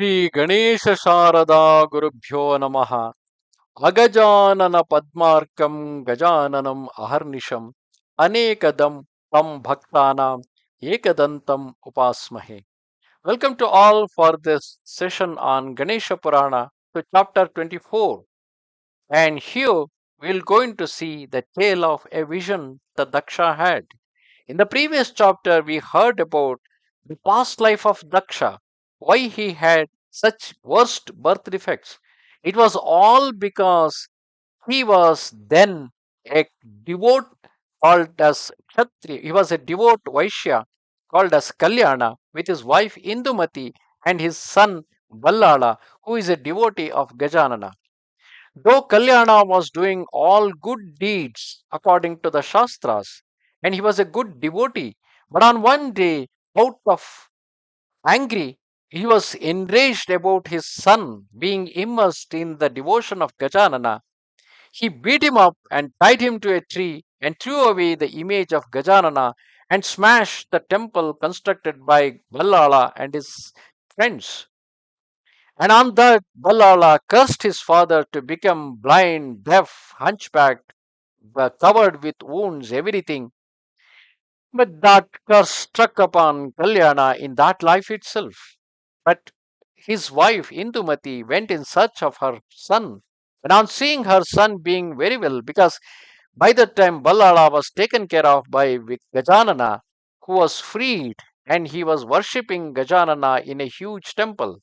Shri Ganesha Sharada Gurubhyo Namaha Agajanana Padmarkam Gajananam Aharnisham Anekadam Tam Bhaktanam Ekadantam Upasmahe. Welcome to all for this session on Ganesha Purana to chapter 24. And here we're going to see the tale of a vision that Daksha had. In the previous chapter, we heard about the past life of Daksha, why he had such worst birth defects. It was all because he was then a devout called as Kshatriya. He was a devout Vaishya called as Kalyana with his wife Indumati and his son Ballala, who is a devotee of Gajanana. Though Kalyana was doing all good deeds according to the Shastras, and he was a good devotee, but on one day, out of angry, he was enraged about his son being immersed in the devotion of Gajanana. He beat him up and tied him to a tree and threw away the image of Gajanana and smashed the temple constructed by Ballala and his friends. And on that, Ballala cursed his father to become blind, deaf, hunchbacked, covered with wounds, everything. But that curse struck upon Kalyana in that life itself. But his wife, Indumati, went in search of her son. And on seeing her son being very well, because by that time Ballala was taken care of by Gajanana, who was freed, and he was worshipping Gajanana in a huge temple.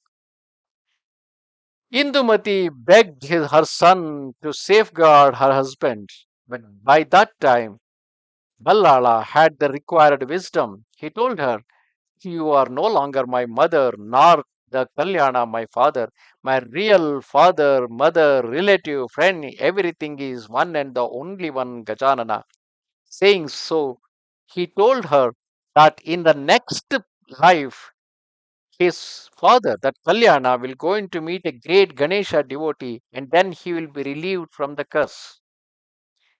Indumati begged her son to safeguard her husband, but by that time Ballala had the required wisdom. He told her, "You are no longer my mother, nor the Kalyana my father. My real father, mother, relative, friend, everything is one and the only one Gajanana." Saying so, he told her that in the next life his father, that Kalyana, will go in to meet a great Ganesha devotee and then he will be relieved from the curse.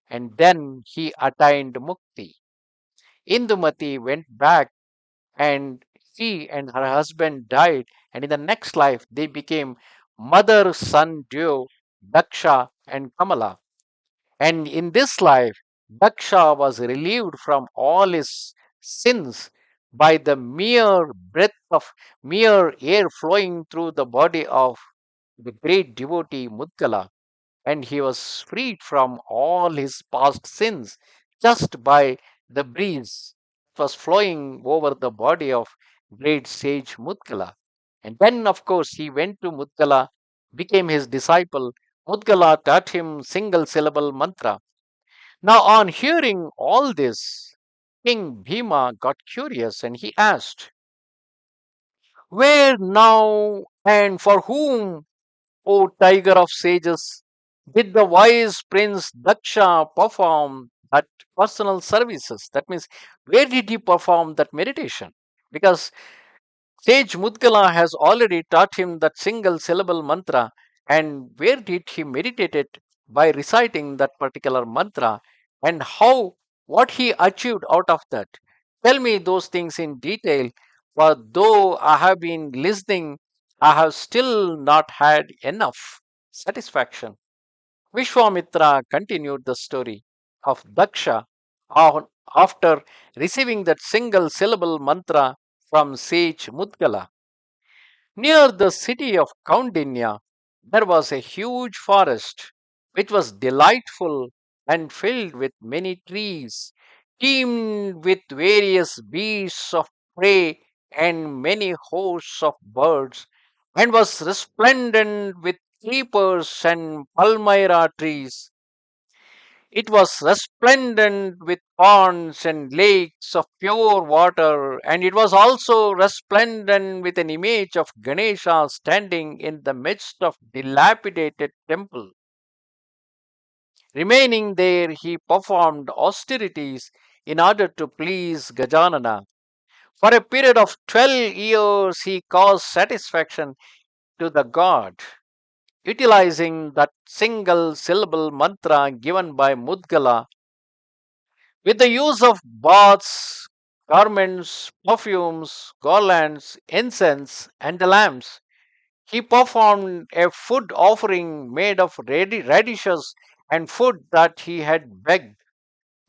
And then he attained mukti. Indumati went back and she and her husband died, and in the next life they became mother son duo, Daksha and Kamala. And in this life, Daksha was relieved from all his sins by the mere breath of mere air flowing through the body of the great devotee Mudgala, and he was freed from all his past sins just by the breeze that was flowing over the body of great sage Mudgala. And then, of course, he went to Mudgala, became his disciple. Mudgala taught him single syllable mantra. Now, on hearing all this, King Bhima got curious and he asked, "Where now and for whom, O tiger of sages, did the wise prince Daksha perform that personal services?" That means, where did he perform that meditation? Because Sage Mudgala has already taught him that single syllable mantra, and where did he meditate it by reciting that particular mantra, and how what he achieved out of that? Tell me those things in detail, for though I have been listening, I have still not had enough satisfaction. Vishwamitra continued the story of Daksha after receiving that single syllable mantra from sage Mudgala. Near the city of Kaundinya, there was a huge forest which was delightful and filled with many trees, teemed with various beasts of prey and many hosts of birds, and was resplendent with creepers and palmyra trees. It was resplendent with ponds and lakes of pure water, and it was also resplendent with an image of Ganesha standing in the midst of dilapidated temple. Remaining there, he performed austerities in order to please Gajanana. For a period of 12 years, he caused satisfaction to the god, utilizing that single syllable mantra given by Mudgala. With the use of baths, garments, perfumes, garlands, incense, and the lamps, He performed a food offering made of radishes and food that he had begged.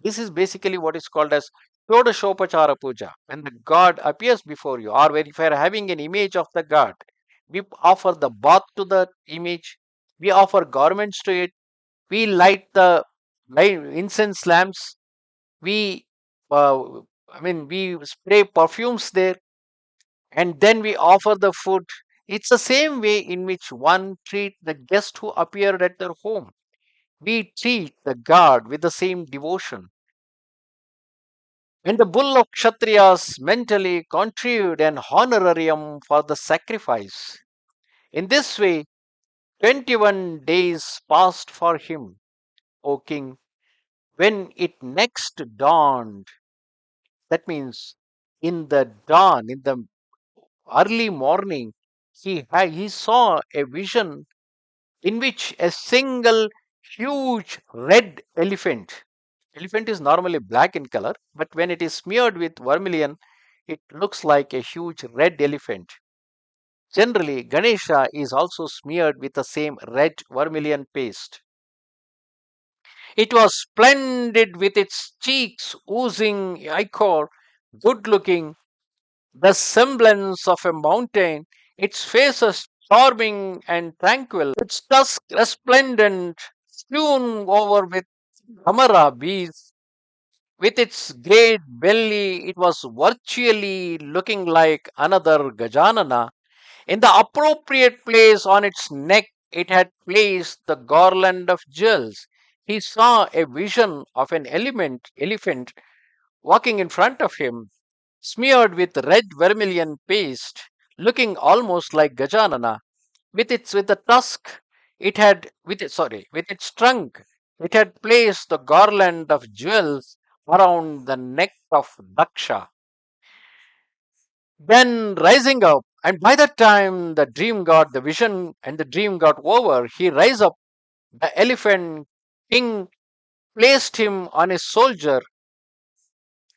This is basically what is called as Shodashopachara Puja. When the god appears before you, or when if you are having an image of the god, we offer the bath to the image, we offer garments to it, we light incense lamps, we we spray perfumes there, and then we offer the food. It's the same way in which one treat the guest who appeared at their home. We treat the god with the same devotion. And the bull of Kshatriyas mentally contrived an honorarium for the sacrifice. In this way, 21 days passed for him, O king. When it next dawned, that means in the dawn, in the early morning, he saw a vision in which a single huge red elephant is normally black in color, but when it is smeared with vermilion, it looks like a huge red elephant. Generally, Ganesha is also smeared with the same red vermilion paste. It was splendid with its cheeks oozing ichor, good looking, the semblance of a mountain, its faces charming and tranquil, its tusk resplendent, strewn over with Amara bees. With its great belly, it was virtually looking like another Gajanana. In the appropriate place on its neck, it had placed the garland of jewels. He saw a vision of an elephant walking in front of him, smeared with red vermilion paste, looking almost like Gajanana. With the tusk, it had with its trunk, it had placed the garland of jewels around the neck of Daksha. Then rising up, and by the time the vision and the dream got over, he rise up. The elephant king placed him on a soldier.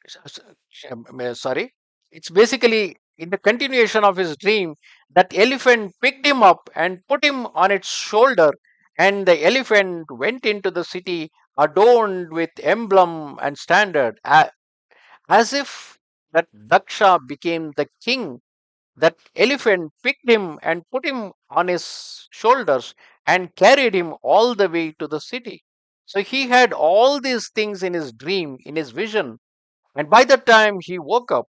s- Sorry, it's basically in the continuation of his dream that elephant picked him up and put him on its shoulder, and the elephant went into the city adorned with emblem and standard, as if that Daksha became the king. That elephant picked him and put him on his shoulders and carried him all the way to the city. So he had all these things in his dream, in his vision, and by the time he woke up,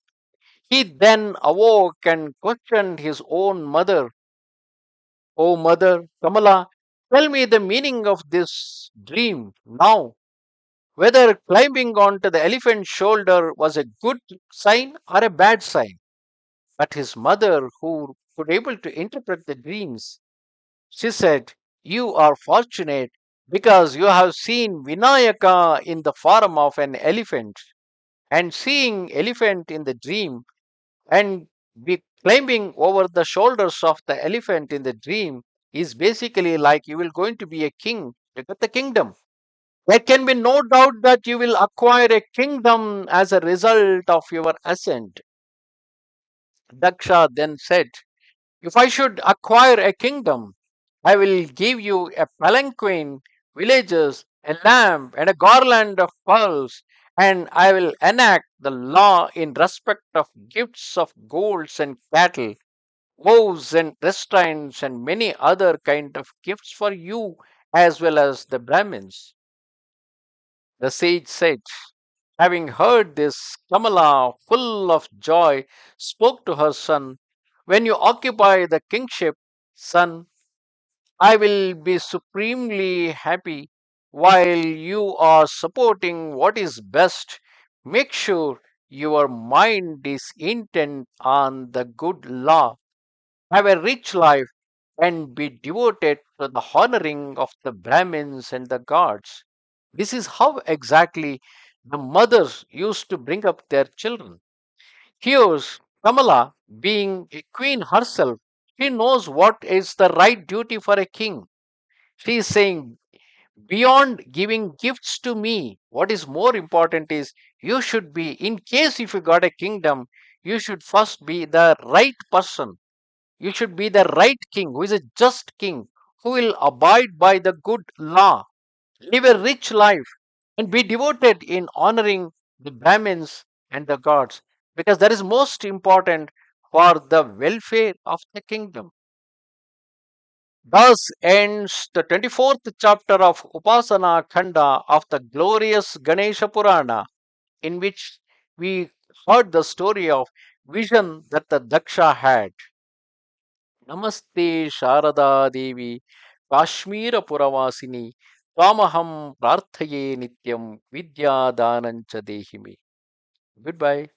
he then awoke and questioned his own mother. Oh, mother, Kamala, tell me the meaning of this dream now. Whether climbing onto the elephant's shoulder was a good sign or a bad sign. But his mother, who could able to interpret the dreams, she said, "You are fortunate because you have seen Vinayaka in the form of an elephant, and seeing elephant in the dream and be climbing over the shoulders of the elephant in the dream is basically like you will going to be a king. You get the kingdom. There can be no doubt that you will acquire a kingdom as a result of your ascent." Daksha then said, "If I should acquire a kingdom, I will give you a palanquin, villages, a lamp, and a garland of pearls, and I will enact the law in respect of gifts of golds and cattle, vows and restraints, and many other kind of gifts for you as well as the Brahmins." The sage said, having heard this, Kamala, full of joy, spoke to her son, "When you occupy the kingship, son, I will be supremely happy. While you are supporting what is best, make sure your mind is intent on the good law. Have a rich life and be devoted to the honoring of the Brahmins and the gods." This is how exactly the mothers used to bring up their children. Here's Kamala, being a queen herself, she knows what is the right duty for a king. She is saying, beyond giving gifts to me, what is more important is you should be, in case if you got a kingdom, you should first be the right person. You should be the right king, who is a just king, who will abide by the good law, live a rich life, and be devoted in honoring the Brahmins and the gods, because that is most important for the welfare of the kingdom. Thus ends the 24th chapter of Upasana Khanda of the glorious Ganesha Purana, in which we heard the story of vision that the Daksha had. Namaste Sharada Devi Kashmira Puravasini Twamaham Prarthaye Nityam Vidya Danancha Dehimi. Goodbye.